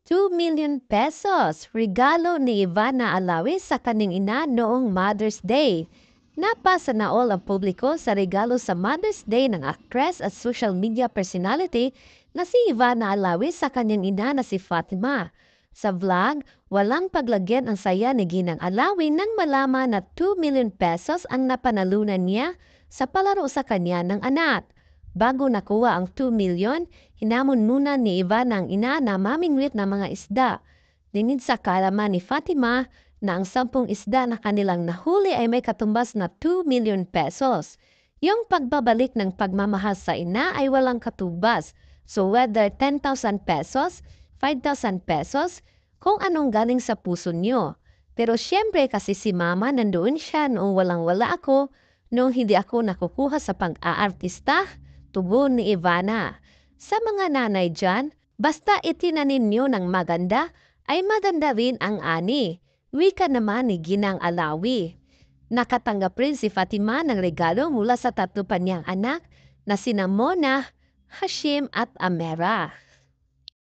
₱2 million regalo ni Ivana Alawi sa kanyang ina noong Mother's Day. Napasa na all ang publiko sa regalo sa Mother's Day ng actress at social media personality na si Ivana Alawi sa kanyang ina na si Fatima. Sa vlog, walang paglagyan ang saya ni Ginang Alawi nang malaman na ₱2 million ang napanalunan niya sa palaro sa kanya ng anak. Bago nakuha ang 2 million, hinamon muna ni Ivana ang ina na mamingwit ng mga isda. Dingid sa kalaman ni Fatima na ang 10 isda na kanilang nahuli ay may katumbas na ₱2 million. Yung pagbabalik ng pagmamahal sa ina ay walang katumbas. So whether ₱10,000, ₱5,000, kung anong galing sa puso niyo. Pero syempre kasi si mama nandoon siya noong walang-wala ako, noong hindi ako nakukuha sa pag-aartista, tugon ni Ivana. Sa mga nanay dyan, basta itinanin niyo ng maganda, ay maganda rin ang ani. Wika naman ni Ginang Alawi. Nakatanggap rin si Fatima ng regalo mula sa 3 pa niyang anak na sina Mona, Hashim at Amera.